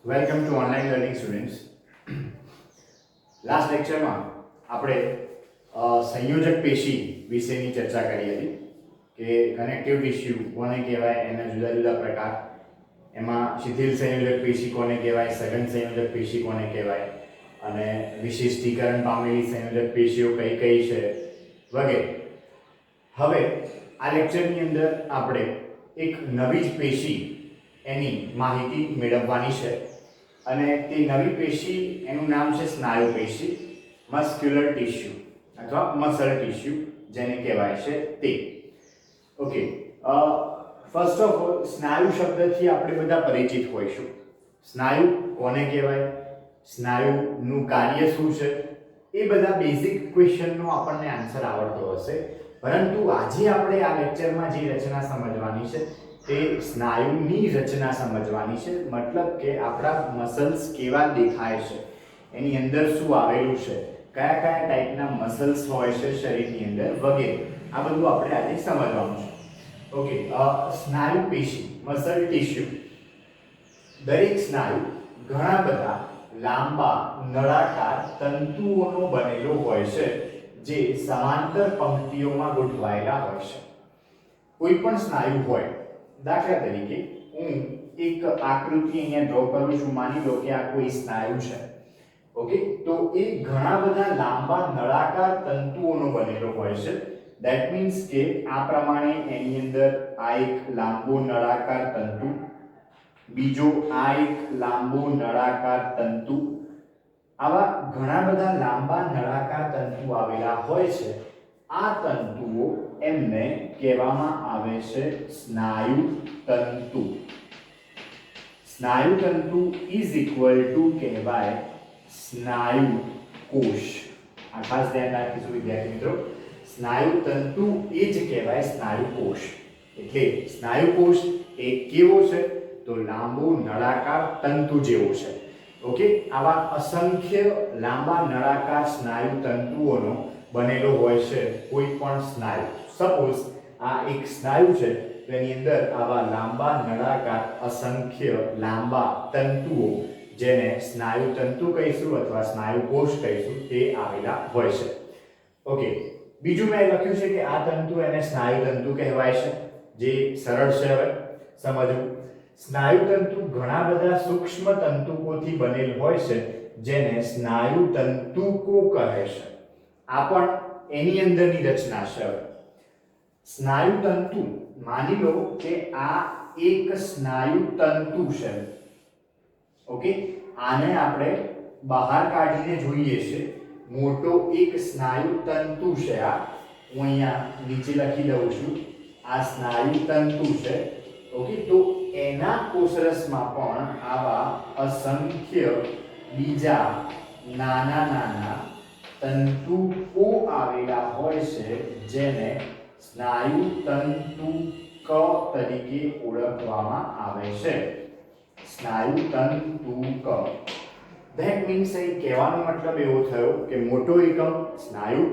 Welcome to online learning students. Last લેક્ચરમાં આપણે સંયોજક પેશી વિશેની ચર્ચા કરી હતી કે કનેક્ટિવ ટિશ્યુ કોને કહેવાય, એના જુદા જુદા પ્રકાર, એમાં શિથિલ સંયોજક પેશી કોને કહેવાય, સઘન સંયોજક પેશી કોને કહેવાય અને વિશિષ્ટીકરણ પામેલી સંયોજક પેશીઓ કઈ કઈ છે વગેરે. હવે આ લેક્ચરની અંદર આપણે એક નવી જ પેશી એની માહિતી મેળવવાની છે અને તે નવી પેશી એનું નામ છે સ્નાયુ પેશી, મસ્ક્યુલર ટિશ્યુ અથવા મસલ ટિશ્યુ જેને કહેવાય છે તે. ઓકે, ફર્સ્ટ ઓફ ઓલ સ્નાયુ શબ્દથી આપણે બધા પરિચિત હોઈશું. સ્નાયુ કોને કહેવાય, સ્નાયુનું કાર્ય શું છે, એ બધા બેઝિક ક્વેશ્ચનનો આપણને આન્સર આવડતો હશે. પરંતુ આજે આપણે આ લેક્ચરમાં જે રચના સમજવાની છે તે સ્નાયુની રચના સમજવાની છે. મતલબ કે આપણા મસલ્સ કેવા દેખાય છે, એની અંદર શું આવેલું છે, કયા કયા ટાઈપના મસલ્સ હોય છે શરીરની અંદર વગેરે. આ બધું આપણે આજે સમજવાનું છે. ઓકે, સ્નાયુ પેશી, મસલ ટિશ્યુ. દરેક સ્નાયુ ઘણા બધા લાંબા નળાકાર તંતુઓનો બનેલો હોય છે જે સમાંતર પંક્તિઓમાં ગોઠવાયેલા હોય છે. કોઈ પણ સ્નાયુ હોય, દાખલા તરીકે હું એક આકૃતિ અહીંયા ડ્રો કરું છું, માની લો કે આ કોઈ સ્નાયુ છે. ઓકે, તો એ ઘણા બધા લાંબા નળાકાર તંતુઓનો બનેલો હોય છે. ધેટ મીન્સ કે આ પ્રમાણે એની અંદર આ એક લાંબો નળાકાર તંતુ, બીજો આ એક લાંબો નળાકાર તંતુ, આવા ઘણા બધા લાંબા નળાકાર તંતુ આવેલા હોય છે. આ તંતુઓ એમને કહેવામાં આવે છે સ્નાયુ તંતુ. સ્નાયુ તંતુ ઇઝ ઇક્વલ ટુ કહેવાય સ્નાયુ કોષ. આ ખાસ ધ્યાન રાખીશું વિદ્યાર્થી મિત્રો. સ્નાયુ તંતુ એ જ કહેવાય સ્નાયુ કોષ. એટલે સ્નાયુ કોષ એ કેવો છે, તો લાંબો નળાકાર તંતુ જેવો છે. ઓકે, આવા અસંખ્ય લાંબા નળાકાર સ્નાયુ તંતુઓનો બનેલો હોય છે કોઈ પણ સ્નાયુ. સપોઝ આ એક સ્નાયુ છે તો એની અંદર આવા લાંબા નળાકાર અસંખ્ય લાંબા તંતુઓ, જેને સ્નાયુ તંતુ કહીશું અથવા સ્નાયુ કોષ કહીશું, તે આવેલા હોય છે. ઓકે, બીજું મેં લખ્યું છે કે આ તંતુ એને સ્નાયુ તંતુ કહેવાય છે, જે સરળ છે હવે સમજવું. સ્નાયુ તંતુ ઘણા બધા સૂક્ષ્મ તંતુકોથી બનેલ હોય છે જેને સ્નાયુ તંતુકો કહે છે. આ પણ એની અંદરની રચના છે. સ્નાયુ તંતુ, માની લો કે આ એક સ્નાયુ તંતુ છે. ઓકે, આને આપણે બહાર કાઢીને જોઈએ છે. મોટો એક સ્નાયુ તંતુ છે. આ હું અહીંયા નીચે લખી દઉં છું, આ સ્નાયુ તંતુ છે. ઓકે, તો એના કોષરસમાં પણ આવા અસંખ્ય બીજા નાના નાના તંતુઓ આવેલા હોય છે જેને સ્નાયુ તંતુક તરીકે ઓળખવામાં આવે છે. સ્નાયુ તંતુક. ધેટ મીન્સ એ કહેવાનો મતલબ એવો થયો કે મોટો એકમ સ્નાયુ,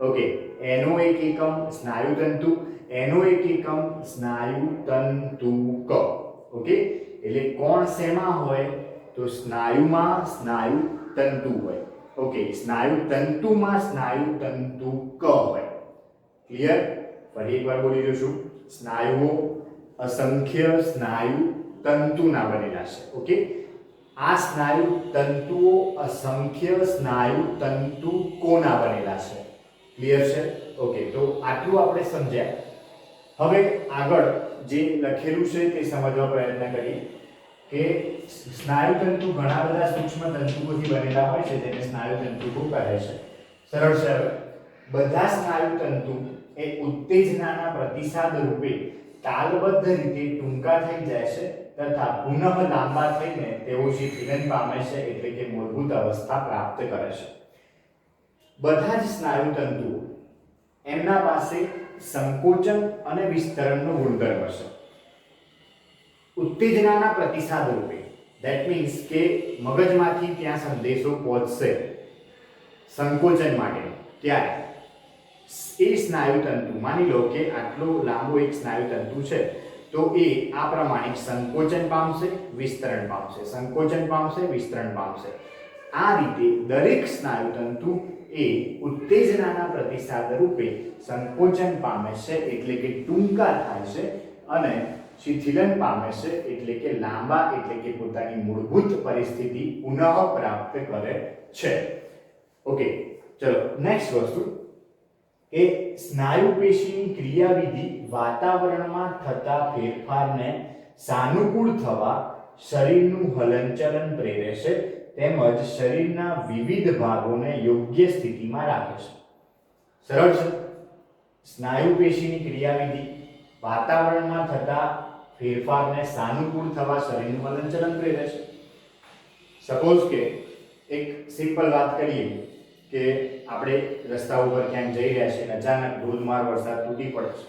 ઓકે, એનો એક એકમ સ્નાયુ તંતુ, એનો એક એકમ સ્નાયુ તંતુક. ઓકે, એટલે કોણ શેમાં હોય, તો સ્નાયુમાં સ્નાયુ તંતુ હોય. ઓકે, સ્નાયુ તંતુમાં સ્નાયુ તંતુક હોય. ક્લિયર? ફરી એકવાર બોલી રહ્યો છું. સ્નાયુઓ અસંખ્ય સ્નાયુ તંતુના બનેલા છે. ઓકે, આ સ્નાયુ તંતુઓ અસંખ્ય સ્નાયુ તંતુકોના બનેલા છે. ક્લિયર છે? ઓકે, તો આટલું આપણે સમજ્યા. હવે આગળ જે લખેલું છે તે સમજવા પ્રયત્ન કરીએ કે સ્નાયુ તંતુ ઘણા બધા સૂક્ષ્મ તંતુઓથી બનેલા હોય છે જેને સ્નાયુ તંતુકો કહે છે. સરળ છે. બધા સ્નાયુ તંતુ એ ઉત્તેજનાના પ્રતિસાદ રૂપે તાલબદ્ધ રીતે ટૂંકા થઈ જાય છે તથા પુનઃ લાંબા થઈને તેઓ શિથિલન પામે છે, એટલે કે મૂળભૂત અવસ્થા પ્રાપ્ત કરે છે. બધા જ સ્નાયુ તંતુઓ એમના પાસે સંકોચન અને વિસ્તરણનો ગુણધર્મ છે. ઉત્તેજનાના પ્રતિસાદ રૂપે, ધેટ મીન્સ કે મગજમાંથી ત્યાં સંદેશો પહોંચશે સંકોચન માટે, ત્યારે એ સ્નાયુ તંતુ, માની લો કે આટલો લાંબો એક સ્નાયુ તંતુ છે તો એ આ પ્રમાણે સંકોચન પામશે, વિસ્તરણ પામશે, સંકોચન પામશે, વિસ્તરણ પામશે. આ રીતે દરેક સ્નાયુ તંતુ એ ઉત્તેજનાના પ્રતિસાદ રૂપે સંકોચન પામે છે એટલે કે ટૂંકા થાય છે અને શિથિલન પામે છે એટલે કે લાંબા, એટલે કે પોતાની મૂળભૂત પરિસ્થિતિ પુનઃ પ્રાપ્ત કરે છે. ઓકે, ચલો નેક્સ્ટ વસ્તુ કે સ્નાયુ પેશીની ક્રિયાવિધિ વાતાવરણમાં થતા ફેરફારને સાનુકૂળ થવા શરીરનું હલનચલન પ્રેરે છે તેમજ શરીરના વિવિધ ભાગોને યોગ્ય સ્થિતિમાં રાખે છે. સરળ છે. સ્નાયુ પેશીની ક્રિયાવિધિ વાતાવરણમાં થતા ફેરફારને સાનુકૂળ થવા શરીરનું હલનચલન પ્રેરે છે. સપોઝ કે એક સિમ્પલ વાત કરીએ કે આપણે રસ્તા ઉપર ક્યાંક જઈ રહ્યા છીએ અને અચાનક ધોધમાર વરસાદ તૂટી પડે છે,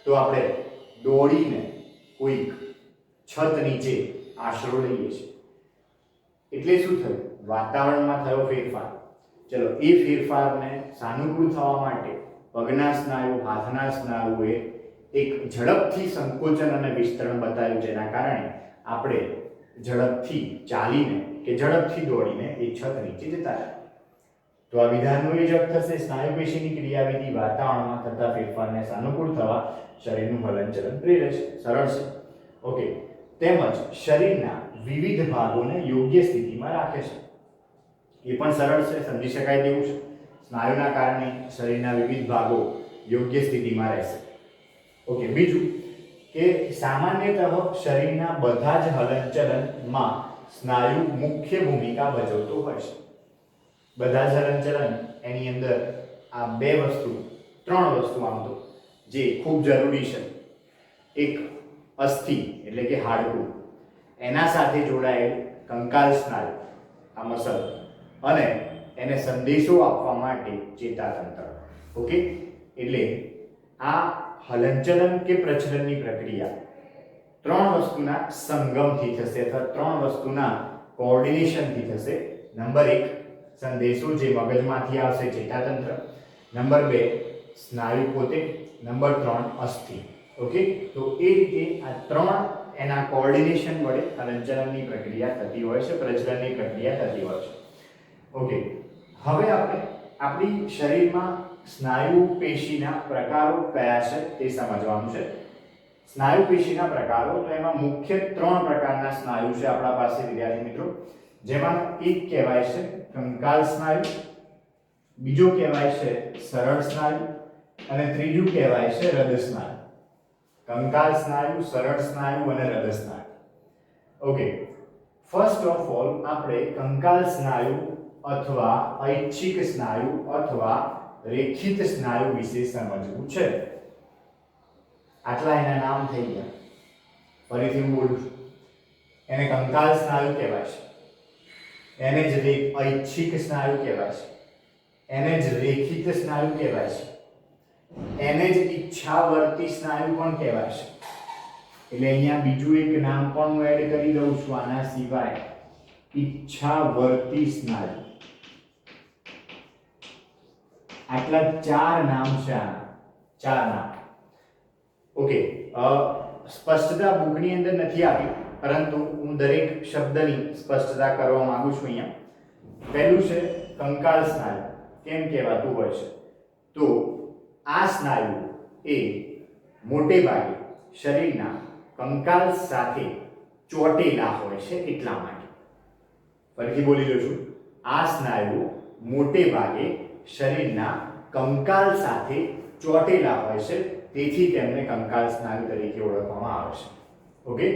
તો આપણે દોડીને કોઈક છત નીચે આશરો લઈએ છીએ. એટલે શું થયું? વાતાવરણમાં થયો ફેરફાર. ચલો એ ફેરફારને સાનુકૂળ થવા માટે પગના સ્નાયુ, હાથના સ્નાયુએ એક ઝડપથી સંકોચન અને વિસ્તરણ બતાવ્યું, જેના કારણે આપણે ઝડપથી ચાલીને કે ઝડપથી દોડીને એ છત નીચે જતા રહ્યા. તો આ વિધાનનું એ જ અર્થ થશે, સ્નાયુ પેશીની ક્રિયાવિધિ વાતાવરણમાં થતા ફેરફારને સાનુકૂળ થવા શરીરનું હલનચલન પ્રેરે છે. સરળ છે. ઓકે, તેમજ શરીરના વિવિધ ભાગોને યોગ્ય સ્થિતિમાં રાખે છે. એ પણ સરળ છે, સમજી શકાય તેવું છે. સ્નાયુના કારણે શરીરના વિવિધ ભાગો યોગ્ય સ્થિતિમાં રહેશે. ઓકે, બીજું કે સામાન્યતઃ શરીરના બધા જ હલનચલનમાં સ્નાયુ મુખ્ય ભૂમિકા ભજવતો હોય છે. બધા જ હલનચલન એની અંદર આ ત્રણ વસ્તુ આમ તો જે ખૂબ જરૂરી છે. એક અસ્થિ એટલે કે હાડકું, એના સાથે જોડાયેલ કંકાલ સ્નાયુ, આ મસલ, અને એને સંદેશો આપવા માટે ચેતાતંત્ર. ઓકે, એટલે આ હલનચલન કે પ્રચલનની પ્રક્રિયા ત્રણ વસ્તુના સંગમથી થશે અથવા ત્રણ વસ્તુના કોઓર્ડિનેશનથી થશે. નંબર 1 સંદેશો જે મગજમાંથી આવશે, ચેતાતંત્ર. નંબર 2 સ્નાયુ પોતે. નંબર 3 અસ્થિ. ઓકે, તો એ રીતે આ ત્રણ એના કોઓર્ડિનેશન વડે હલનચલનની પ્રક્રિયા થતી હોય છે, પ્રચલનની પ્રક્રિયા થતી હોય છે. ઓકે, હવે આપણે આપણી શરીરમાં સ્નાયુ પેશીના પ્રકારો કયા છે તે સમજવાનું છે. સ્નાયુ પેશીના પ્રકારો, તો એમાં મુખ્ય 3 પ્રકારના સ્નાયુ છે આપણા પાસે વિદ્યાર્થી મિત્રો. જેમાં એક કહેવાય છે કંકાલ સ્નાયુ, બીજો કહેવાય છે સરળ સ્નાયુ અને ત્રીજું કહેવાય છે હૃદય સ્નાયુ. કંકાલ સ્નાયુ, સરળ સ્નાયુ અને હૃદય સ્નાયુ. ઓકે, ફર્સ્ટ ઓફ ઓલ આપણે કંકાલ સ્નાયુ અથવા ઐચ્છિક સ્નાયુ અથવા રેખિત સ્નાયુ વિશે સમજવું છે. આટલા એના નામ થઈ ગયા. ફરીથી હું બોલું છું. એને કંકાલ સ્નાયુ કહેવાય છે, એને જ ઐચ્છિક સ્નાયુ કહેવાય છે, એને જ રેખિત સ્નાયુ કહેવાય છે, એને જ ઈચ્છાવર્તી સ્નાયુ પણ કહેવાય છે. એટલે અહીંયા બીજું એક નામ પણ હું એડ કરી દઉં છું આના સિવાય, ઈચ્છાવર્તી સ્નાયુ. આટલા 4 નામ છે આના, 4 નામ. ઓકે, સ્પષ્ટતા બુકની અંદર નથી આપી, પરંતુ હું દરેક શબ્દની સ્પષ્ટતા કરવા માંગુ છું અહીંયા. પહેલું છે કંકાલ સ્નાયુ. કેમ કહેવાતું હોય છે? તો આ સ્નાયુ એ મોટે ભાગે શરીરના કંકાલ સાથે ચોટેલા હોય છે એટલા માટે. ફરીથી બોલી રહ્યો છું. આ સ્નાયુ મોટે ભાગે શરીરના કંકાલ સાથે ચોટેલા હોય છે, તેથી તેમને કંકાલ સ્નાયુ તરીકે ઓળખવામાં આવે છે. ઓકે,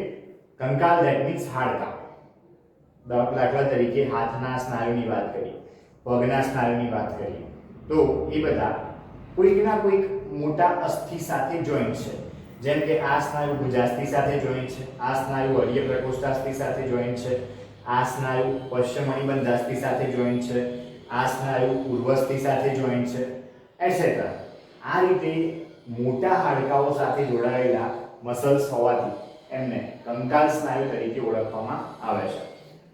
કંકાલ ધેટ મીન્સ હાડકા. દાખલા તરીકે હાથના સ્નાયુની વાત કરીએ, પગના સ્નાયુની વાત કરીએ, તો એ બધા કોઈકના કોઈક મોટા અસ્થિ સાથે જોઈન્ટ છે. જેમ કે આ સ્નાયુ ભુજાસ્થિ સાથે જોઈન્ટ છે, આ સ્નાયુ અર્ય પ્રકોષ્ઠાસ્થિ સાથે જોઈન્ટ છે, આ સ્નાયુ પશ્ચમણિબંધાસ્થિ સાથે જોઈન્ટ છે, આ સ્નાયુ ઉર્વસ્થિ સાથે જોઈન્ટ છે, એટસેટ્રા. આ રીતે મોટા હાડકાઓ સાથે જોડાયેલા મસલ્સ હોવાથી એમને કંકાલ સ્નાયુ તરીકે ઓળખવામાં આવે છે.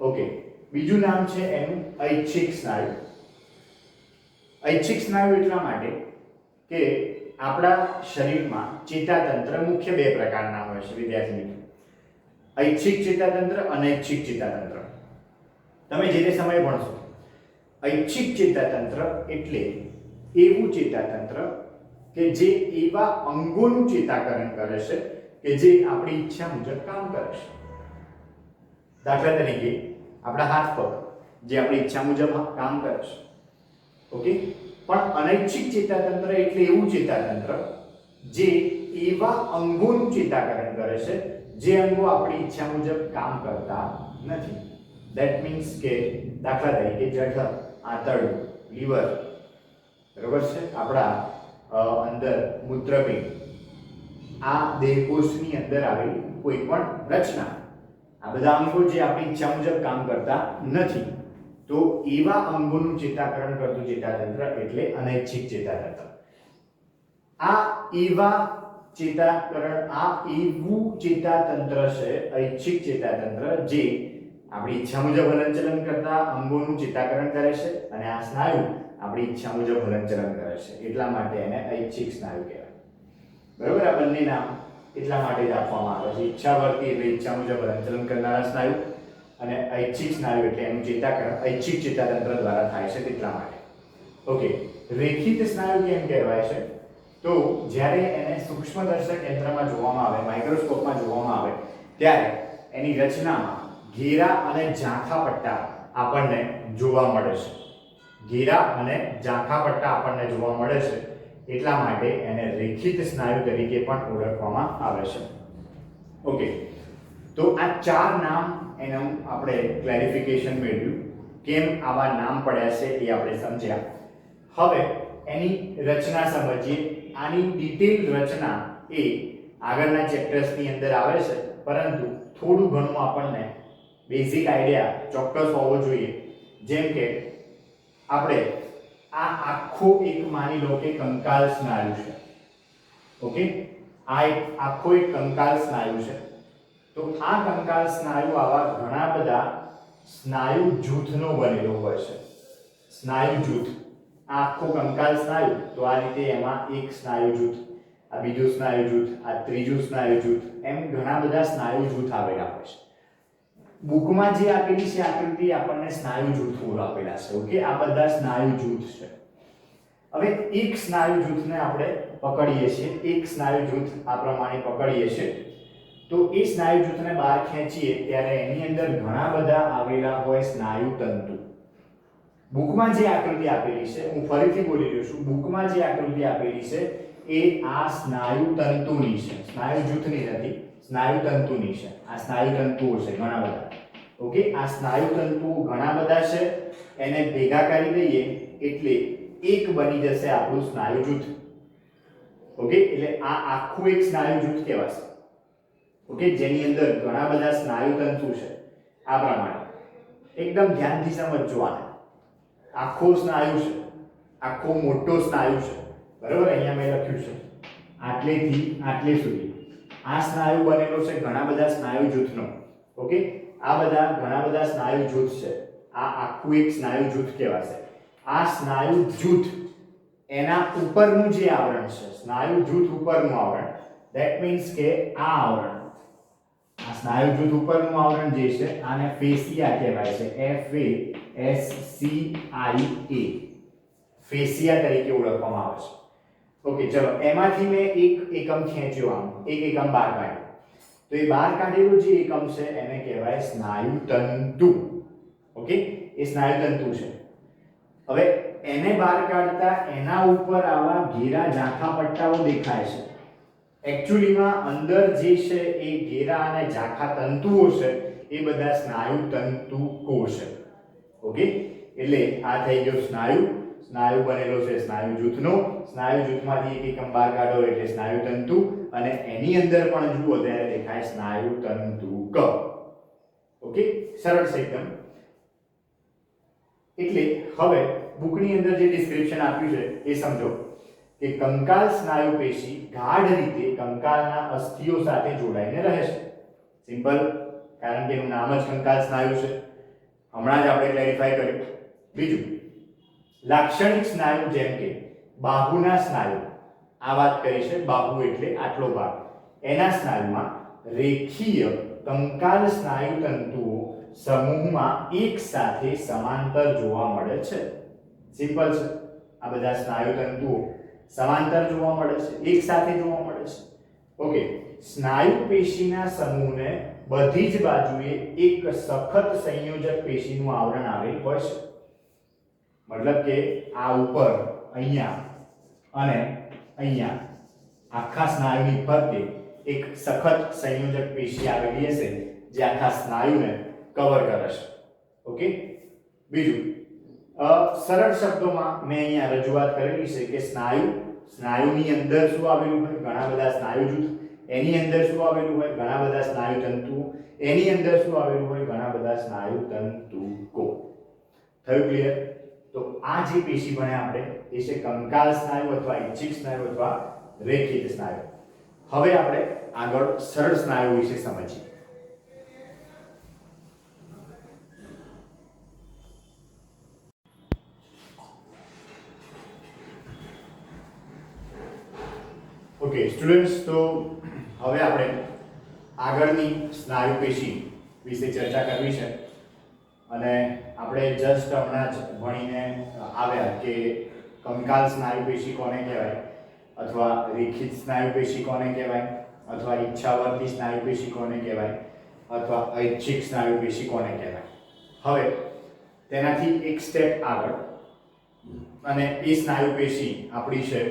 ઓકે, બીજું નામ છે એનું ઐચ્છિક સ્નાયુ. ઐચ્છિક સ્નાયુ એટલા માટે કે આપણા શરીરમાં ચેતાતંત્ર મુખ્ય બે પ્રકારના હોય છે વિદ્યાર્થી મિત્રો, ઐચ્છિક ચેતાતંત્ર અને ઐચ્છિક ચેતાતંત્ર. તમે જે તે સમયે ભણશો. ઐચ્છિક ચેતાતંત્ર એટલે એવું ચેતાતંત્ર કે જે એવા અંગોનું ચેતાકરણ કરે છે કે જે આપણી ઈચ્છા મુજબ કામ કરે છે. દાખલા તરીકે આપણા હાથ પગ જે આપણી ઈચ્છા મુજબ કામ કરે છે. ઓકે. પણ અનૈચ્છિક ચેતાતંત્ર એટલે એવું ચેતાતંત્ર જે એવા અંગોનું ચેતાકરણ કરે છે જે અંગો આપણી ઈચ્છા મુજબ કામ કરતા નથી. ધેટ મીન્સ કે દાખલા તરીકે જઠર, આંતરડું, લીવર, બરોબર છે, આપણા અંદર મૂત્રપિંડ, આ દેહકોષની અંદર આવેલી કોઈ પણ રચના, આ બધા અંગો જે આપણી ઈચ્છા મુજબ કામ કરતા નથી, તો એવા અંગોનું ચેતાકરણ કરતું ચેતાતંત્ર એટલે અનૈચ્છિક ચેતાતંત્ર. આ એવા ચેતાકરણ, આ એવું ચેતાતંત્ર છે ઐચ્છિક ચેતાતંત્ર જે આપણી ઈચ્છા મુજબ હલનચલન કરતા અંગોનું ચેતાકરણ કરે છે, અને આ સ્નાયુ આપણી ઈચ્છા મુજબ હલનચલન કરે છે, એટલા માટે એને ઐચ્છિક સ્નાયુ કહેવાય. બરોબર. આ બંને નામ એટલા માટે જ આપવામાં આવે છે. ઈચ્છાવર્તી એટલે ઈચ્છા મુજબ હલનચલન કરનારા સ્નાયુ, અને ઐચ્છિક સ્નાયુ એટલે એનું ચેતાકરણ ઐચ્છિક ચેતાતંત્ર દ્વારા થાય છે તેટલા માટે. ઓકે. રેખિત સ્નાયુ કેમ કહેવાય છે? તો જ્યારે એને સૂક્ષ્મદર્શક યંત્રમાં જોવામાં આવે, માઇક્રોસ્કોપમાં જોવામાં આવે, ત્યારે એની રચનામાં ઘેરા અને ઝાંખા પટ્ટા આપણને જોવા મળે છે. ઘેરા અને ઝાંખા પટ્ટા આપણને જોવા મળે છે, એટલા માટે એને રેખિત સ્નાયુ તરીકે પણ ઓળખવામાં આવે છે. ઓકે. તો આ ચાર નામ એનું આપણે ક્લેરિફિકેશન મેળવ્યું, કેમ આવા નામ પડ્યા છે એ આપણે સમજ્યા. હવે એની રચના સમજીએ. આની ડિટેલ રચના એ આગળના ચેપ્ટર્સની અંદર આવે છે, પરંતુ થોડું ઘણું આપણને બેઝિક આઈડિયા ચોક્કસ હોવો જોઈએ. જેમ કે આપણે આ આખો એક માની લો કે કંકાલ સ્નાયુ છે. ઓકે. આ એક આખો એક કંકાલ સ્નાયુ છે. તો આ કંકાલ સ્નાયુ આવા ઘણા બધા સ્નાયુ જૂથનો બનેલો હોય છે. સ્નાયુ જૂથ, આ આખો કંકાલ સ્નાયુ, તો આ રીતે એમાં એક સ્નાયુ જૂથ, આ બીજું સ્નાયુ જૂથ, આ ત્રીજું સ્નાયુ જૂથ, એમ ઘણા બધા સ્નાયુ જૂથ આવેલા હોય છે. બુકમાં જે આપેલી છે આકૃતિ આપણને સ્નાયુ જૂથો આપેલા છે. ઓકે. આ બધા સ્નાયુ જૂથ છે. હવે એક સ્નાયુ જૂથને આપણે પકડીએ છીએ, એક સ્નાયુ જૂથ આ પ્રમાણે પકડીએ છીએ, તો એ સ્નાયુ જૂથને બહાર ખેંચીએ ત્યારે એની અંદર ઘણા બધા આવેલા હોય સ્નાયુ તંતુ. બુકમાં જે આકૃતિ આપેલી છે, હું ફરીથી બોલી રહ્યો છું, બુકમાં જે આકૃતિ આપેલી છે એ આ સ્નાયુ તંતુની છે, સ્નાયુ જૂથની નથી, સ્નાયુ તંતુની છે. આ સ્નાયુ તંતુઓ છે ઘણા બધા. ઓકે. આ સ્નાયુ તંતુઓ ઘણા બધા છે, એને ભેગા કરી દઈએ એટલે એક બની જશે આપણું સ્નાયુ જૂથ. ઓકે. એટલે આ આખું એક સ્નાયુ જૂથ કહેવાશે. ઓકે. જેની અંદર ઘણા બધા સ્નાયુ તંતુ છે. આ પ્રમાણે એકદમ ધ્યાનથી સમજજો આને. આખો સ્નાયુ છે, આખો મોટો સ્નાયુ છે, બરાબર. અહીંયા મેં લખ્યું છે આટલેથી આટલે સુધી. આ સ્નાયુ બનેલો છે ઘણા બધા સ્નાયુ જૂથનો. ઓકે. આ બધા ઘણા બધા સ્નાયુ જૂથ છે. આ આખું એક સ્નાયુ જૂથ કહેવાશે. આ સ્નાયુ જૂથ એના ઉપરનું જે આવરણ છે, સ્નાયુ જૂથ ઉપરનું આવરણ, ધેટ મીન્સ કે આ આવરણ, આ સ્નાયુ જૂથ ઉપરનું આવરણ જે છે આને ફેસિયા કહેવાય છે. FASCIA, ફેસિયા તરીકે ઓળખવામાં આવે છે. ઓકે. ચલો, એમાંથી મેં એક એકમ ખેંચ્યો, આમ એક એકમ બહાર કાઢ્યો, તો એ બહાર કાઢેલું જે એકમ છે એને કહેવાય સ્નાયુ તંતુ. ઓકે. એ સ્નાયુ તંતુ છે. હવે એને બહાર કાઢતા એના ઉપર આવા ઘેરા ઝાંખા પટ્ટાઓ દેખાય છે. એકચ્યુઅલીમાં અંદર જે છે એ ઘેરા અને ઝાંખા તંતુઓ છે, એ બધા સ્નાયુ તંતુકો છે. ઓકે. એટલે આ થઈ ગયો સ્નાયુ. સ્નાયુ બનેલો છે સ્નાયુ જૂથનો. સ્નાયુ જૂથમાંથી એક એકમ બહાર કાઢો એટલે સ્નાયુ તંતુ, અને એની અંદર પણ જુઓ ત્યારે દેખાય સ્નાયુ તંતુક. ઓકે. સરળ છે એકદમ. એટલે હવે બુકની અંદર જે ડિસ્ક્રિપ્શન આપ્યું છે એ સમજો કે કંકાલ સ્નાયુ પેશી ગાઢ રીતે કંકાલના અસ્થિઓ સાથે જોડાઈને રહે છે. સિમ્પલ, કારણ કે એનું નામ જ કંકાલ સ્નાયુ છે. હમણાં જ આપણે ક્લેરિફાઈ કર્યું. બીજું, લાક્ષણિક સ્નાયુ જેમ કે બાહુના સ્નાયુ, આ વાત કરી છે બાહુ એટલે આટલો ભાગ, એના સ્નાયુમાં રેખીય કંકાલ સ્નાયુ તંતુઓ સમૂહમાં એક સાથે સમાંતર જોવા મળે છે. સિમ્પલ છે. આ બધા સ્નાયુ તંતુઓ સમાંતર જોવા મળે છે, એક સાથે જોવા મળે છે. ઓકે, સ્નાયુ પેશીના સમૂહને બધી જ બાજુએ એક સખત સંયોજક પેશીનું આવરણ આવેલ હોય છે. મતલબ કે આ ઉપર અહીંયા અને અહીંયા આખા સ્નાયુની ફરતે એક સખત સંયોજક પેશી આવેલી હશે જે આખા સ્નાયુને કવર કરે છે. ઓકે, બીજું સરળ શબ્દોમાં મેં અહીંયા રજૂઆત કરેલી છે કે સ્નાયુની અંદર શું આવેલું હોય? ઘણા બધા સ્નાયુ જૂથ. એની અંદર શું આવેલું હોય? ઘણા બધા સ્નાયુ તંતુઓ. એની અંદર શું આવેલું હોય? ઘણા બધા સ્નાયુ તંતુકો. થયું ક્લિયર? તો આ જે પેશી ભણ્યા આપણે એ છે કંકાલ સ્નાયુ અથવા ઈચ્છિક સ્નાયુ અથવા રેખિત સ્નાયુ. હવે આપણે આગળ સરળ સ્નાયુ વિશે સમજીએ. ઓકે સ્ટુડન્ટ્સ, તો હવે આપણે આગળની સ્નાયુ પેશી વિશે ચર્ચા કરવી છે અને આપણે જસ્ટ હમણાં જ ભણીને આવ્યા કે કંકાલ સ્નાયુ પેશી કોને કહેવાય અથવા રેખિત સ્નાયુ પેશી કોને કહેવાય અથવા ઈચ્છાવર્તી સ્નાયુ પેશી કોને કહેવાય અથવા ઐચ્છિક સ્નાયુ પેશી કોને કહેવાય. હવે તેનાથી એક સ્ટેપ આગળ, અને એ સ્નાયુ પેશી આપણી છે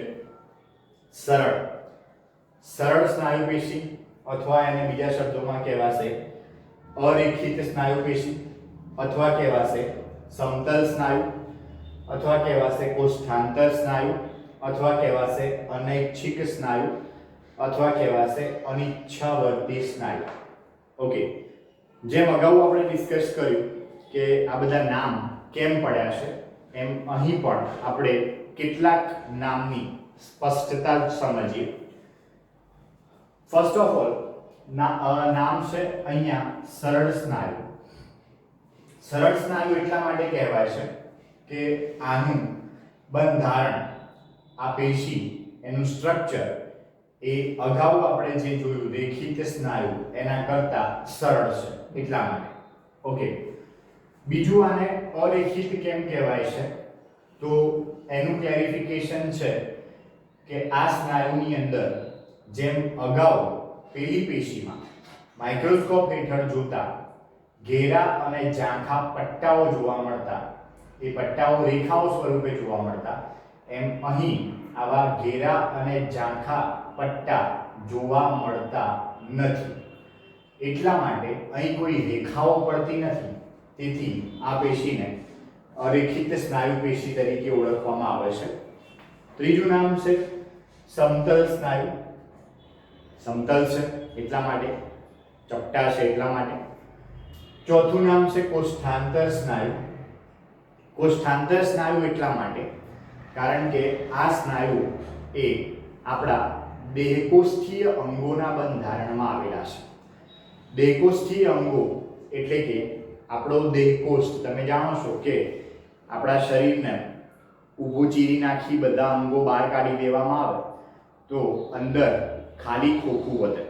સરળ સ્નાયુ પેશી અથવા એને બીજા શબ્દોમાં કહેવાશે અરેખિત સ્નાયુ પેશી અથવા કહેવાશે સમતલ સ્નાયુ અથવા કહેવાશે કોષ્ઠાંતર સ્નાયુ અથવા કહેવાશે અનૈચ્છિક સ્નાયુ અથવા કહેવાશે અનિચ્છાવર્તી સ્નાયુ. ઓકે, જેમ અગાઉ આપણે ડિસ્કસ કર્યું કે આ બધા નામ કેમ પડ્યા છે, એમ અહીં પણ આપણે કેટલાક નામની સ્પષ્ટતા સમજીએ. ફર્સ્ટ ઓફ ઓલ નામ છે અહીંયા સરળ સ્નાયુ. સરળ સ્નાયુ એટલા માટે કહેવાય છે કે આનું બંધારણ, આ પેશી, એનું સ્ટ્રક્ચર એ અગાઉ આપણે જે જોયું રેખિત સ્નાયુ એના કરતા સરળ છે એટલા માટે. ઓકે, બીજું આને અરેખિત કેમ કહેવાય છે તો એનું ક્લેરિફિકેશન છે કે આ સ્નાયુની અંદર જેમ અગાઉ પેલી પેશીમાં માઇક્રોસ્કોપ હેઠળ જોતા ઘેરા અને ઝાંખા પટ્ટાઓ જોવા મળતા, એ પટ્ટાઓ રેખાઓ સ્વરૂપે જોવા મળતા, એમ અહીં આવા ઘેરા અને ઝાંખા પટ્ટા જોવા મળતા નથી. એટલા માટે અહીં કોઈ રેખાઓ પડતી નથી. તેથી આ પેશીને અરેખિત સ્નાયુ પેશી તરીકે ઓળખવામાં આવે છે. ત્રીજું નામ છે સમતલ સ્નાયુ. સમતલ છે એટલા માટે, ચપટા છે એટલા માટે. ચોથું નામ છે કોષ્ઠાંતર સ્નાયુ. કોષ્ઠાંતર સ્નાયુ એટલા માટે કારણ કે આ સ્નાયુ એ આપણા દેહકોષ્ઠીય અંગોના બંધારણમાં આવેલા છે. દેહકોષ્ઠીય અંગો એટલે કે આપણો દેહકોષ્ઠ, તમે જાણો છો કે આપણા શરીરને ઊભું ચીરી નાખી બધા અંગો બહાર કાઢી દેવામાં આવે તો અંદર ખાલી ખોખું વધે.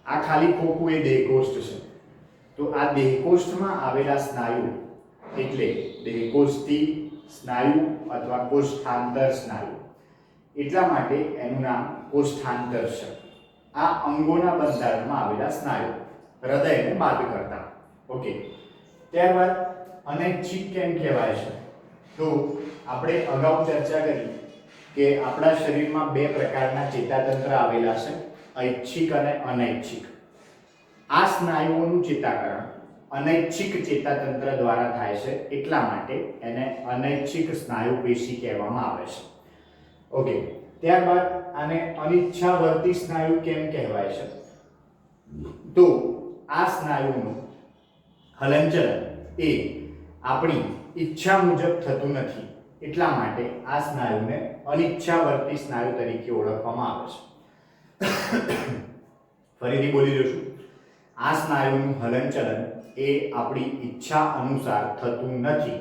આ ખાલી ખોખું એ દેહકોષ્ઠ છે. તો આ દેહકોષ્ઠમાં આવેલા સ્નાયુ એટલે દેહકોષ્ઠી સ્નાયુ અથવા કોષ્ઠાંતર સ્નાયુ. એટલા માટે એનું નામ કોષ્ઠાંતર છે. આ અંગોના બંધારણમાં આવેલા સ્નાયુ, હૃદયને બાદ કરતા. ઓકે, ત્યારબાદ અનૈચ્છિક કેમ કહેવાય છે તો આપણે અગાઉ ચર્ચા કરી કે આપણા શરીરમાં બે પ્રકારના ચેતાતંત્ર આવેલા છે, ઐચ્છિક અને અનૈચ્છિક. આ સ્નાયુઓનું ચેતાકરણ અનૈચ્છિક ચેતાતંત્ર દ્વારા થાય છે, એટલા માટે એને અનૈચ્છિક સ્નાયુ પેશી કહેવામાં આવે છે. ઓકે, ત્યારબાદ આને અનિચ્છાવર્તી સ્નાયુ કેમ કહેવાય છે તો આ સ્નાયુનું હલનચલન એ આપણી ઈચ્છા મુજબ થતું નથી, એટલા માટે આ સ્નાયુને અનિચ્છાવર્તી સ્નાયુ તરીકે ઓળખવામાં આવે છે. ફરીથી બોલી દઉં છું, આ સ્નાયુનું હલનચલન એ આપણી ઈચ્છા અનુસાર થતું નથી,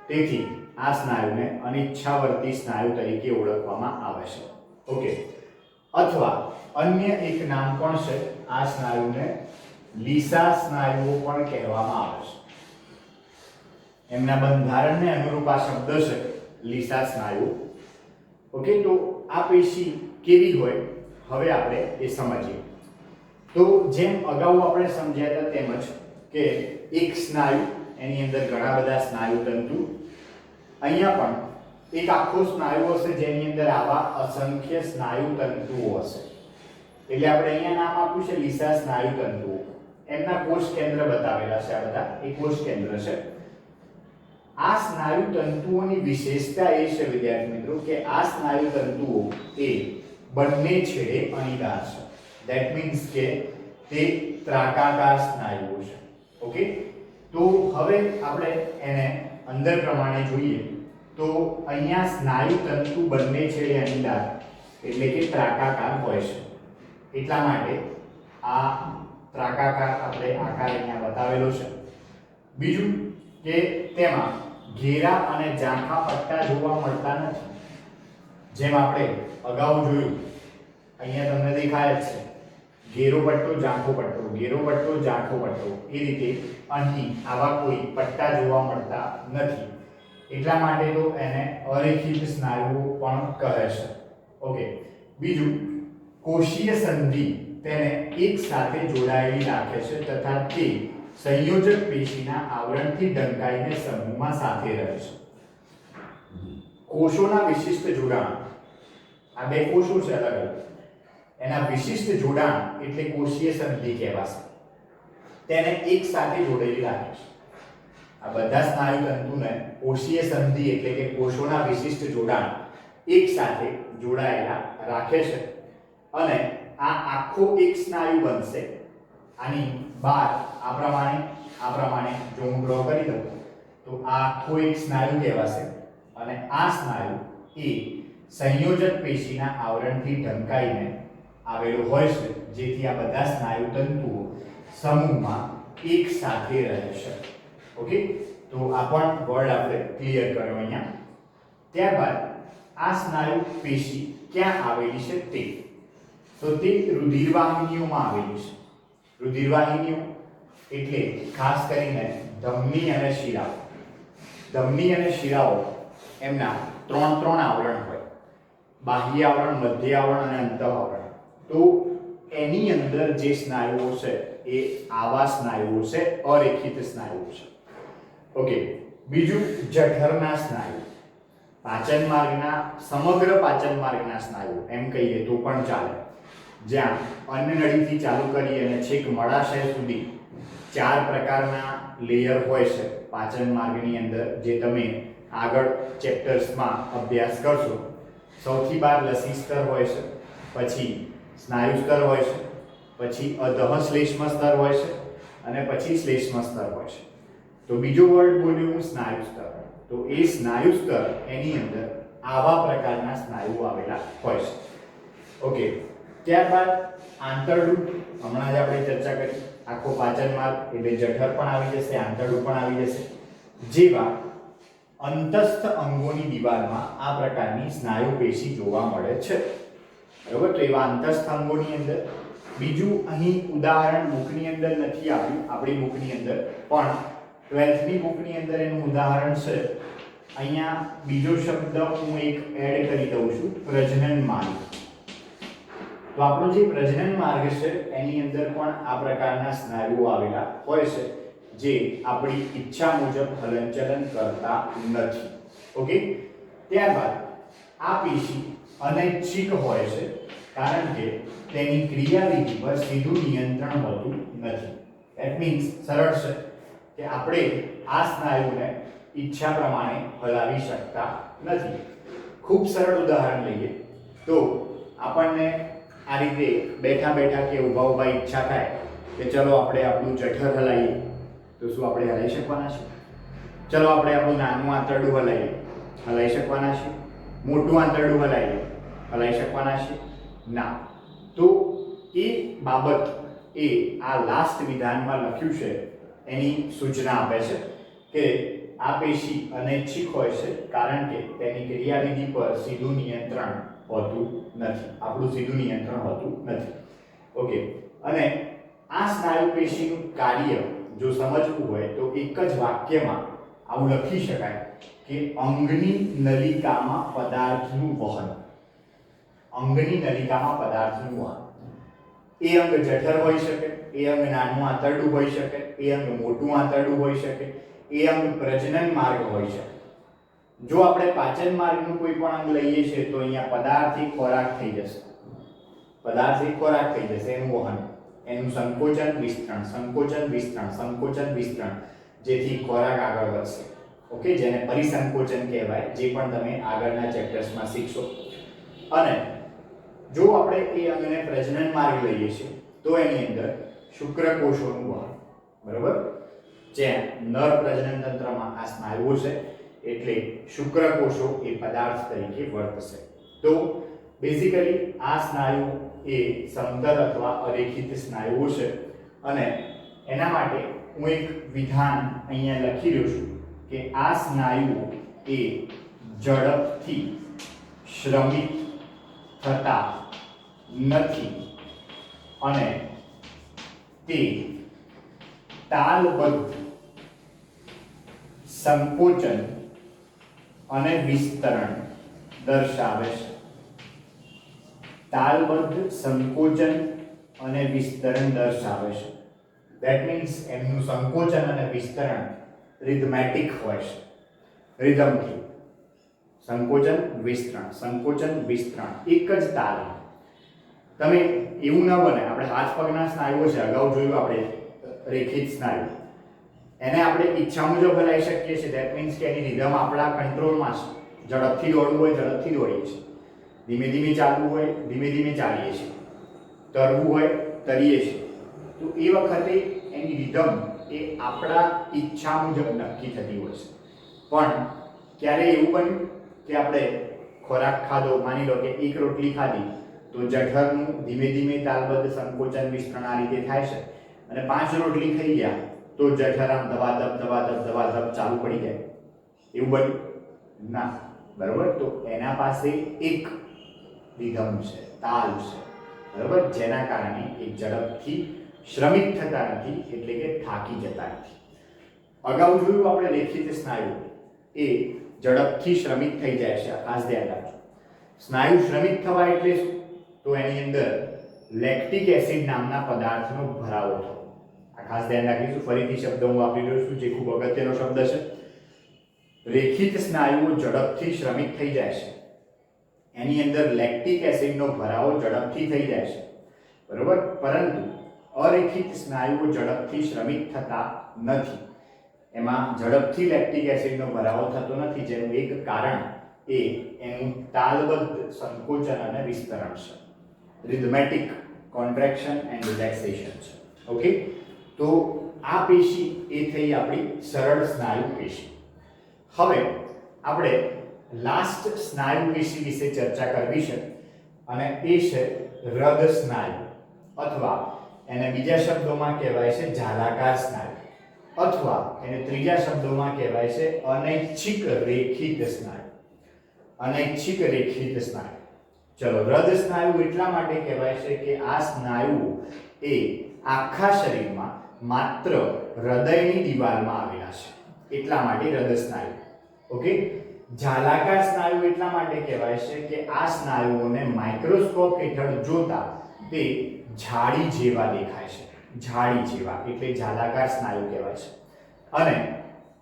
તેથી આ સ્નાયુને અનિચ્છાવર્તી સ્નાયુ તરીકે ઓળખવામાં આવે છે. ઓકે, અથવા અન્ય એક નામ પણ છે આ સ્નાયુને લીસા સ્નાયુઓ પણ કહેવામાં આવે છે. એમના બંધારણને અનુરૂપ આ શબ્દ છે લીસા સ્નાયુ. ઓકે, તો આ પેશી કેવી હોય હવે આપણે એ સમજીએ. તો જેમ અગાઉ આપણે સમજ્યા હતા તેમજ કે એક સ્નાયુ એની અંદર ઘણા બધા સ્નાયુ તંતુ, અહીંયા પણ એક આખો સ્નાયુ હશે જેની અંદર આવા અસંખ્ય સ્નાયુ તંતુઓ હશે. એટલે આપણે અહીંયા નામ આપ્યું છે લીસા સ્નાયુ તંતુઓ. એમના કોષ કેન્દ્ર બતાવેલા છે, આ બધા એ કોષ કેન્દ્ર છે. આ સ્નાયુ તંતુઓની વિશેષતા એ છે વિદ્યાર્થી મિત્રો કે આ સ્નાયુ તંતુઓ એ બંને છેડે અણીદાર છે. ધેટ મીન્સ કે તે ત્રાકાકાર સ્નાયુઓ છે. ઓકે, તો હવે આપણે એને અંદર પ્રમાણે જોઈએ તો અહીંયા સ્નાયુ તંતુ બંને છેડે અણીદાર એટલે કે ત્રાકાકાર હોય છે. એટલા માટે આ ત્રાકાકાર આપણે આકાર અહીંયા બતાવેલો છે. બીજું કે તેમાં ઘેરા અને ઝાંખા પટ્ટા જોવા મળતા નથી. જેમ આપણે અગાઉ જોયું, અહીંયા તમને દેખાય જ છે ઘેરો પટ્ટો, ઝાંખો પટ્ટો, ઘેરો પટ્ટો, ઝાંખો પટ્ટો. એ રીતે અહીં આવા કોઈ પટ્ટા જોવા મળતા નથી. એટલા માટે તો એને અરેખિત સ્નાયુઓ પણ કહે છે. ઓકે, બીજું કોષીય સંધિ તેને એક સાથે જોડાયેલી રાખે છે તથા તે સંયોજક પેશીના આવરણથી ઢંકાઈને સમૂહમાં સાથે રહે છે. કોષોના વિશિષ્ટ જોડાણ, આ બે કોષો છે અલગ અલગ, એના વિશિષ્ટ જોડાણ એટલે કોષીય સંધિ કહેવાશે. તેને એક સાથે જોડેલી રાખે છે. આ બધા સ્નાયુ તંતુને કોષીય સંધિ એટલે કે કોષોના વિશિષ્ટ જોડાણ એક સાથે જોડાયેલા રાખે છે અને આ આખો એક સ્નાયુ બનશે. આની બહાર આ પ્રમાણે જો હું ડ્રો કરી દઉં તો આ આખો એક સ્નાયુ કહેવાશે અને આ સ્નાયુ એ સંયોજક પેશીના આવરણથી ઢંકાઈને આવેલો હોય છે, જેથી આ બધા સ્નાયુ તંતુઓ સમૂહમાં એક સાથે રહે છે. ઓકે, તો આ પણ વર્ડ આપણે ક્લિયર કર્યો અહીંયા. ત્યારબાદ આ સ્નાયુ પેશી ક્યાં આવેલી છે તે, તો તે રુધિરવાહિનીઓમાં આવેલી છે. રુધિરવાહિનીઓ એટલે ખાસ કરીને ધમની અને શિરાઓ. ધમની અને શિરાઓ એમના ત્રણ આવરણ હોય, બાહ્ય આવરણ, મધ્ય આવરણ અને અંતઃ આવરણ. તો એની અંદર જે સ્નાયુઓ છે એ આવા સ્નાયુઓ છે, અરેખિત સ્નાયુઓ છે. ઓકે, બીજું જઠરના સ્નાયુ, પાચન માર્ગના, સમગ્ર પાચન માર્ગના સ્નાયુ એમ કહીએ તો પણ ચાલે, જ્યાં અન્નનળીથી ચાલુ કરી અને છેક મળાશય સુધી 4 પ્રકારના લેયર હોય છે પાચન માર્ગની અંદર, જે તમે આગળ ચેપ્ટર્સમાં અભ્યાસ કરશો. સૌથી બહાર લસી સ્તર હોય છે, પછી સ્નાયુ સ્તર હોય છે, પછી અધઃ શ્લેષ્મ સ્તર હોય છે અને પછી શ્લેષ્મ સ્તર હોય છે. તો બીજો વર્ડ બોલ્યો હું સ્નાયુ સ્તર. તો એ સ્નાયુ સ્તર એની અંદર આવા પ્રકારના સ્નાયુઓ આવેલા હોય છે. ઓકે, ત્યારબાદ આંતરડું, હમણાં જ આપણે ચર્ચા કરી, આખો પાચન માર્ગ એટલે જઠર પણ આવી જશે, આંતરડું પણ આવી જશે. જેવા અંતસ્થ અંગોની દિવાલમાં આ પ્રકારની સ્નાયુ પેશી જોવા મળે છે. બરોબર, તો એવા અંતસ્થ અંગોની અંદર બીજું અહીં ઉદાહરણ બુકની અંદર નથી આપ્યું, આપણી બુકની અંદર, પણ 12th ની બુકની અંદર એનું ઉદાહરણ છે. અહીંયા બીજો શબ્દ હું એક એડ કરી દઉં છું, પ્રજનન માર્ગ. તો આપણો જે પ્રજનન માર્ગ છે એની અંદર પણ આ પ્રકારના સ્નાયુઓ આવેલા હોય છે, જે આપણી ઈચ્છા મુજબ હલનચલન કરતા નથી. ઓકે, ત્યારબાદ આ પેશી અનૈચ્છિક હોય છે, કારણ કે તેની ક્રિયાવિધિ પર સીધું નિયંત્રણ હોતું નથી. ધેટ મીન્સ સરળ છે કે આપણે આ સ્નાયુને ઈચ્છા પ્રમાણે હલાવી શકતા નથી. ખૂબ સરળ ઉદાહરણ લઈએ તો આપણને આ રીતે બેઠા બેઠા કે ઊભા ઊભા ઈચ્છા થાય કે ચલો આપણે આપણું જઠર હલાવીએ, તો શું આપણે હલાવી શકવાના છીએ? ચલો આપણે આપણું નાનું આંતરડું હલાવી શકવાના છીએ? મોટું આંતરડું હલાવી શકવાના છીએ? ના. તો એ બાબત એ આ લાસ્ટ વિધાનમાં લખ્યું છે એની સૂચના આપે છે કે આ પેશી અનૈચ્છિક હોય છે કારણ કે તેની ક્રિયાવિધિ પર સીધું નિયંત્રણ હોતું નથી, આપણું સીધું નિયંત્રણ હોતું નથી. ઓકે, અને આ સ્નાયુ પેશીનું કાર્ય જો સમજવું હોય તો એક જ વાક્યમાં આવું લખી શકાય કે અંગની નલિકામાં પદાર્થનું વહન. અંગની નલિકામાં પદાર્થનું વહન. એ અંગ જઠર હોઈ શકે, એ અંગ નાનું આંતરડું હોઈ શકે, એ અંગ મોટું આંતરડું હોઈ શકે, એ અંગ પ્રજનન માર્ગ હોઈ શકે. જો આપણે પાચન માર્ગનું કોઈ પણ અંગ લઈએ છીએ તો અહીંયા પદાર્થથી ખોરાક થઈ જશે, પદાર્થથી ખોરાક થઈ જશે, એનું વહન, એનું સંકોચન વિસ્તરણ, સંકોચન વિસ્તરણ, સંકોચન વિસ્તરણ, જેથી ખોરાક આગળ વધશે. ઓકે, જેને પરિસંકોચન કહેવાય, જે પણ તમે આગળના ચેપ્ટર્સમાં શીખશો. અને જો આપણે એ અંગને પ્રજનન માર્ગ લઈએ છીએ તો એની અંદર શુક્રકોષોનું વહન, બરાબર. જ્યાં નર પ્રજનન તંત્રમાં આ સ્નાયુઓ છે એટલે શુક્રકોષો એ પદાર્થ તરીકે વર્તશે. તો બેઝિકલી આ સ્નાયુ એ સમતલ અથવા અરેખિત સ્નાયુઓ છે અને એના માટે હું એક વિધાન અહીંયા લખી રહ્યો છું કે આ સ્નાયુઓ એ ઝડપથી શ્રમિત થતા નથી અને તે તાલબદ્ધ સંકોચન અને વિસ્તરણ દર્શાવે છે. તાલબદ્ધ સંકોચન અને વિસ્તરણ દર્શાવે છે. ધેટ મીન્સ એમનું સંકોચન અને વિસ્તરણ રિધમેટિક હોય છે, રિધમથી. સંકોચન વિસ્તરણ, સંકોચન વિસ્તરણ એક જ તાલમાં. તમે એવું ન બને, આપણે હાથ પગના સ્નાયુઓ છે, અગાઉ જોયું આપણે રેખિત સ્નાયુ, એને આપણે ઈચ્છા મુજબ હલાવી શકીએ છીએ. ધેટ મીન્સ કે એની રિધમ આપણા કંટ્રોલમાં છે. ઝડપથી દોડવું હોય ઝડપથી દોડીએ છીએ, ધીમે ધીમે ચાલવું હોય ધીમે ધીમે ચાલીએ છીએ, તરવું હોય તરીએ છીએ. તો એ વખતે એની રિધમ એ આપણા ઈચ્છા મુજબ નક્કી થતી હોય છે. પણ ક્યારે એવું બન્યું કે આપણે ખોરાક ખાધો, માની લો કે એક રોટલી ખાધી, તો જઠરનું ધીમે ધીમે તાલબદ્ધ સંકોચન વિસ્તરણ આ રીતે થાય છે, અને 5 રોટલી ખાઈ ગયા તો જઠર આમ દબાદબ દબાદબ દબાદબ ચાલુ પડી જાય, એવું બન્યું ના, બરાબર. તો એના પાસે એક રિધમ છે, તાલ છે, બરાબર, જેના કારણે એ ઝડપથી શ્રમિત થતા નથી, એટલે કે થાકી જતા નથી. અગાઉ જોયું આપણે રેખિત સ્નાયુ એ ઝડપથી શ્રમિત થઈ જાય છે, ખાસ ધ્યાન રાખજો. સ્નાયુ શ્રમિત થવા એટલે શું? તો એની અંદર લેક્ટિક એસિડ નામના પદાર્થનો ભરાવો થવો. આ ખાસ ધ્યાન રાખીશું. ફરીથી શબ્દ હું વાપરી રહ્યો છું જે ખૂબ અગત્યનો શબ્દ છે. રેખિત સ્નાયુઓ ઝડપથી શ્રમિત થઈ જાય છે, એની અંદર લેક્ટિક એસિડનો ભરાવો ઝડપથી થઈ જાય છે, બરોબર. પરંતુ અરેખિત સ્નાયુઓ ઝડપથી શ્રમિત થતા નથી, એમાં ઝડપથી લેક્ટિક એસિડનો ભરાવો થતો નથી, જેનું એક કારણ એ એનું તાલબદ્ધ સંકોચન અને વિસ્તરણ છે, રિધમેટિક કોન્ટ્રેક્શન એન્ડ રિલેક્સેશન છે. ઓકે, તો આ પેશી એ થઈ આપણી સરળ સ્નાયુ પેશી. હવે આપણે લાસ્ટ સ્નાયુ પેશી વિશે ચર્ચા કરવી છે અને એ છે હૃદ સ્નાયુ, અથવા એને બીજા શબ્દોમાં કહેવાય છે જાલાકાર સ્નાયુ, અથવા એને ત્રીજા શબ્દોમાં કહેવાય છે અનૈચ્છિક રેખિત સ્નાયુ. અનૈચ્છિક રેખિત સ્નાયુ. ચલો, હૃદ સ્નાયુ એટલા માટે કહેવાય છે કે આ સ્નાયુઓ એ આખા શરીરમાં માત્ર હૃદયની દિવાલમાં આવેલા છે, એટલા માટે હૃદ સ્નાયુ. ઓકે, જાલાકાર સ્નાયુ એટલા માટે કહેવાય છે કે આ સ્નાયુઓને માઇક્રોસ્કોપ હેઠળ જોતા તે જાળી જેવા દેખાય છે, જાળી જેવા, એટલે જાલાકાર સ્નાયુ કહેવાય છે. અને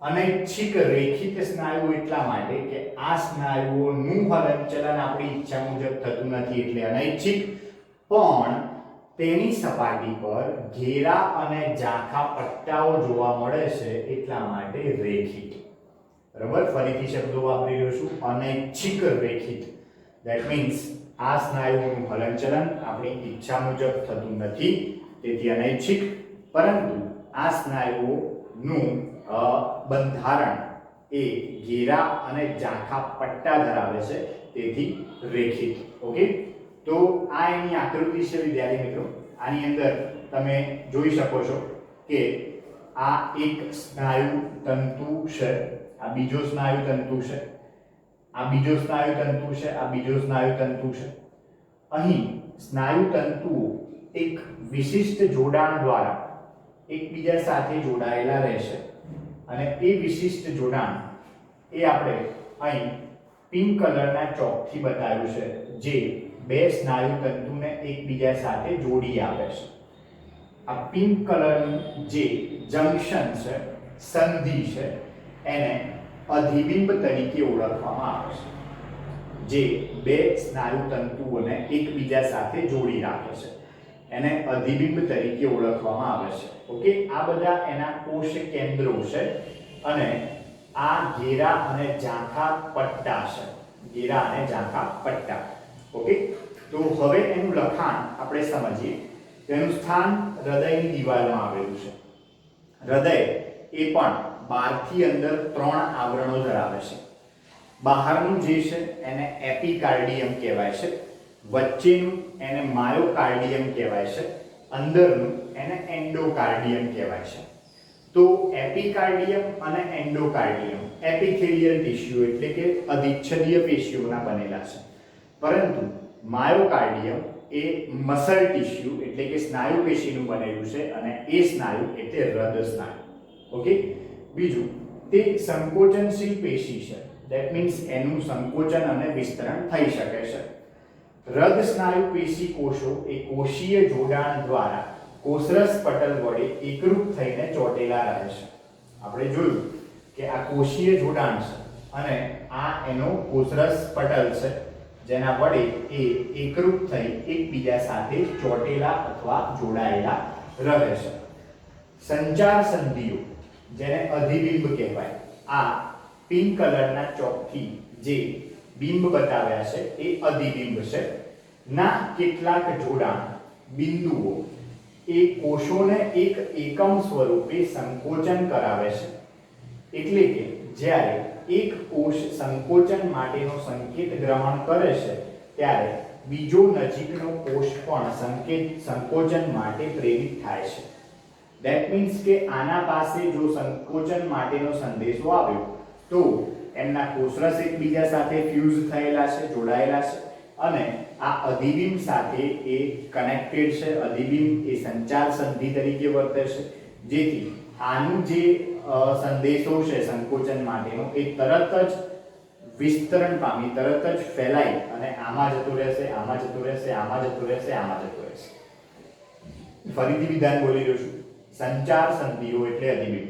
અનૈચ્છિક રેખિત સ્નાયુ એટલા માટે કે આ સ્નાયુઓનું હલનચલન આપણી ઈચ્છા મુજબ થતું નથી, એટલે અનૈચ્છિક, પણ તેની સપાટી પર ઘેરા અને ઝાંખા પટ્ટાઓ જોવા મળે છે, એટલા માટે રેખિત. બરાબર, ફરીથી શબ્દો વાપરી રહ્યો છું, અનૈચ્છિક રેખિત. ધેટ મીન્સ આ સ્નાયુઓનું હલનચલન આપણી ઈચ્છા મુજબ થતું નથી, તેથી અનૈચ્છિક, પરંતુ આ સ્નાયુઓનું બંધારણ એ ઘેરા અને ઝાંખા પટ્ટા ધરાવે છે, તેથી રેખિત. ઓકે, તો આ એની આકૃતિ છે વિદ્યાર્થી મિત્રો. આની અંદર તમે જોઈ શકો છો કે આ એક સ્નાયુ તંતુ છે, આ બીજો સ્નાયુ તંતુ છે, આ બીજો સ્નાયુ તંતુ છે, આ બીજો સ્નાયુ તંતુ છે. અહીં સ્નાયુ તંતુઓ એક વિશિષ્ટ જોડાણ દ્વારા એકબીજા સાથે જોડાયેલા રહેશે અને એ વિશિષ્ટ જોડાણ એ આપણે અહીં પિંક કલરના ચોકથી બતાવ્યું છે, જે બે સ્નાયુ તંતુને એકબીજા સાથે જોડી આપે છે. આ પિંક કલરનું જે જંક્શન છે, સંધિ છે, એને અધિબિંબ તરીકે ઓળખવામાં આવે છે, જે બે સ્નાયુ તંતુઓને એકબીજા સાથે જોડી રાખે છે. એને અધિબિંબ તરીકે ઓળખવામાં આવે છે. ઓકે, આ બધા એના કોષ કેન્દ્રો છે અને આ ઘેરા અને ઝાંખા પટ્ટા છે, ઘેરા અને ઝાંખા પટ્ટા. ઓકે, તો હવે એનું લખાણ આપણે સમજીએ. તેનું સ્થાન હૃદયની દિવાલમાં આવેલું છે. હૃદય એ પણ બહારથી અંદર 3 આવરણો ધરાવે છે. બહારનું જે છે એને એપિકાર્ડિયમ કહેવાય છે, વચ્ચેનું એને માયોકાર્ડિયમ કહેવાય છે, અંદરનું એને એન્ડોકાર્ડિયમ કહેવાય છે. તો એપિકાર્ડિયમ અને એન્ડોકાર્ડિયમ એપિથેલિયલ ટિશ્યુ એટલે કે અધિચ્છદીય પેશીઓના બનેલા છે, પરંતુ માયોકાર્ડિયમ એ મસલ ટિશ્યુ એટલે કે સ્નાયુ પેશીનું બનેલું છે અને એ સ્નાયુ એટલે હૃદય સ્નાયુ. ઓકે, બીજું તે સંકોચનશીલ પેશી છે. ધેટ મીન્સ એનું સંકોચન અને વિસ્તરણ થઈ શકે છે. હૃદય સ્નાયુ પેશી કોષો એ કોષીય જોડાણ દ્વારા કોષરસ પટલ વડે એકરૂપ થઈને ચોટેલા રહે છે. આપણે જોયું કે આ કોષીય જોડાણ છે અને આ એનો કોષરસ પટલ છે, જેના વડે એ એકરૂપ થઈ એકબીજા સાથે ચોટેલા અથવા જોડાયેલા રહે છે. સંચાર સંધિઓ, જેને અધિબિંબ કહેવાય, આ પિંક કલરના ચોકથી જે બિંબ બતાવ્યા છે એ અધિબિંબ છે. ના કેટલાક જોડાણ બિંદુઓ એ કોષોને એક એકમ સ્વરૂપે સંકોચન કરાવે છે. એટલે કે જ્યારે એક કોષ સંકોચન માટેનો સંકેત ગ્રહણ કરે છે ત્યારે બીજો નજીકનો કોષ પણ સંકોચન માટે પ્રેરિત થાય છે. ધેટ મીન્સ કે આના પાસે જો સંકોચન માટેનો સંદેશો આવ્યો તો એમના કોષરસ એકબીજા સાથે ફ્યુઝ થયેલા છે, જોડાયેલા છે અને આ અધિબિંબ સાથે એ કનેક્ટેડ છે. અધિબિંબ એ સંચાર સંધિ તરીકે વર્તે છે, જેથી આનું જે સંદેશો છે સંકોચન માટેનો એ તરત જ વિસ્તરણ પામી, તરત જ ફેલાઈ અને આમાં જતું રહેશે, આમાં જતું રહેશે, આમાં જતું રહેશે, આમાં જતું રહેશે. ફરીથી વિધાન બોલી રહ્યો છું. સંચાર સંધિઓ એટલે અધિબિંબ,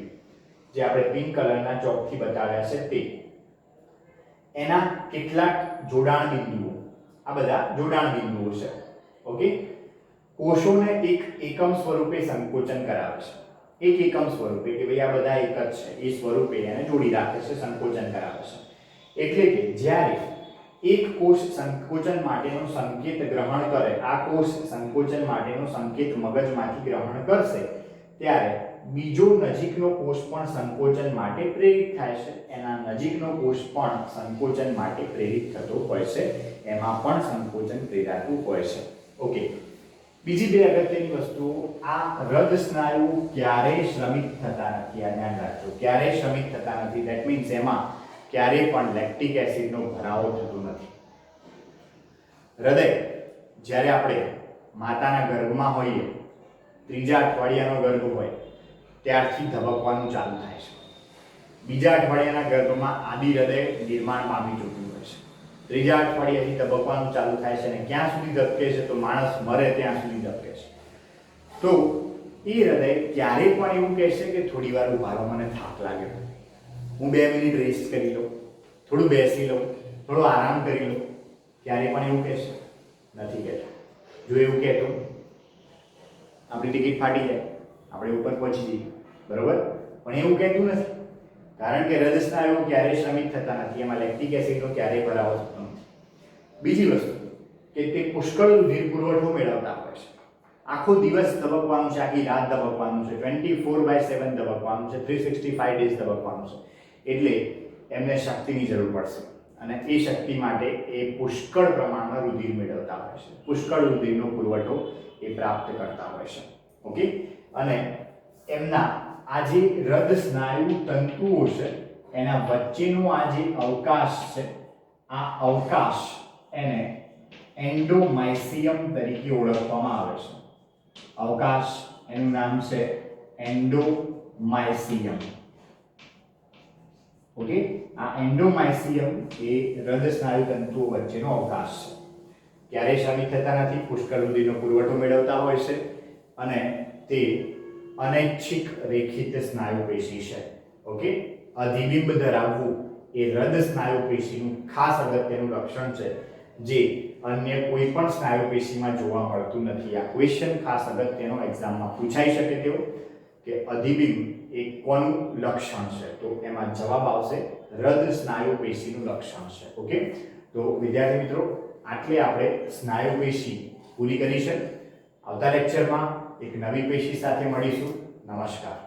જે આપણે પિંક કલરના ચોકથી બતાવ્યા છે તે. એના કેટલાક જોડાણ બિંદુઓ, આ બધા જોડાણ બિંદુઓ છે. ઓકે, કોષોને એક એકમ સ્વરૂપે સંકોચન કરાવે છે. એક એકમ સ્વરૂપે કે ભાઈ આ બધા એક જ છે એ સ્વરૂપે એને જોડી રાખે છે, સંકોચન કરાવે છે. એટલે કે જ્યારે એક કોષ સંકોચન માટેનો સંકેત ગ્રહણ કરે, આ કોષ સંકોચન માટેનો સંકેત મગજમાંથી ગ્રહણ કરશે ત્યારે બીજો નજીકનો કોષ પણ સંકોચન માટે પ્રેરિત થાય છે. એના નજીકનો કોષ પણ સંકોચન માટે પ્રેરિત થતો હોય છે, એમાં પણ સંકોચન પ્રેરાતું હોય છે. ઓકે, બીજી બે અગત્યની વસ્તુઓ, આ હૃદય સ્નાયુ ક્યારેય શ્રમિત થતા નથી. આ ધ્યાન રાખજો, ક્યારેય શ્રમિત થતા નથી. ધેટ મીન્સ એમાં ક્યારેય પણ લેક્ટિક એસિડનો ભરાવો થતો નથી. હૃદય જ્યારે આપણે માતાના ગર્ભમાં હોઈએ, ત્રીજા અઠવાડિયાનો ગર્ભ હોય ત્યારથી ધબકવાનું ચાલુ થાય છે. બીજા અઠવાડિયાના ગર્ભમાં આદિ હૃદય નિર્માણ પામી ચૂક્યું હોય છે. ત્રીજા અઠવાડિયાથી ધબકવાનું ચાલુ થાય છે અને ક્યાં સુધી ધબકે છે તો માણસ મરે ત્યાં સુધી ધબકે છે. તો એ હૃદય ક્યારે પણ એવું કહેશે કે થોડી વાર ઉભા રહો, મને થાક લાગ્યો, હું 2 મિનિટ રેસ્ટ કરી લઉં, થોડું બેસી લઉં, થોડો આરામ કરી લઉં? ક્યારે પણ એવું કહેશે? નથી કહેતો. જો એવું કહેતો આપણી ટિકિટ ફાટી જાય, આપણે ઉપર પહોંચી જઈએ, બરોબર? પણ એવું કહેતું નથી, કારણ કે હૃદય સ્નાયુઓ ક્યારેય શ્રમિત થતા નથી, એમાં લેક્ટિક એસિડનો ક્યારેય ભરાવો થતો નથી. બીજી વસ્તુ કે તે પુષ્કળ રુધિર પુરવઠો મેળવતા હોય છે. આખો દિવસ ધબકવાનું છે, આખી રાત ધબકવાનું છે, 24/7 ધબકવાનું છે, 365 ડેઝ ધબકવાનું છે. એટલે એમને શક્તિની જરૂર પડશે અને એ શક્તિ માટે એ પુષ્કળ પ્રમાણમાં રુધિર મેળવતા હોય છે. પુષ્કળ રુધિરનો પુરવઠો એ પ્રાપ્ત કરતા હોય છે. ઓકે, અને એમના આ જે હૃદય સ્નાયુ તંતુઓ છે એના વચ્ચેનો આ જે અવકાશ છે, આ અવકાશ એને એન્ડોમાઇસિયમ તરીકે ઓળખવામાં આવે છે. અવકાશ એનું નામ છે એન્ડોમાઇસિયમ. ઓકે, આ એન્ડોમાઇસિયમ એ હૃદય સ્નાયુ તંતુઓ વચ્ચેનો અવકાશ છે. ક્યારેય શ્રમિક થતા નથી, પુષ્કળ રુધિરનો પુરવઠો મેળવતા હોય છે અને તે અનૈચ્છિક રેખિત સ્નાયુ પેશી છે. ઓકે, અધિબિંબ ધરાવવું એ હૃદય સ્નાયુ પેશીનું ખાસ અગત્યનું લક્ષણ છે, જે અન્ય કોઈ પણ સ્નાયુ પેશીમાં જોવા મળતું નથી. આ ક્વેશ્ચન ખાસ અગત્યનો એક્ઝામમાં પૂછાઈ શકે તેવો કે અધિબિંબ એ કોનું લક્ષણ છે, તો એમાં જવાબ આવશે હૃદય સ્નાયુ પેશીનું લક્ષણ છે. ઓકે, તો વિદ્યાર્થી મિત્રો, આટલે આપણે સ્નાયુ પેશી પૂરી કરી છે. આવતા લેક્ચરમાં એક નવી પેશી સાથે મળીશું. નમસ્કાર.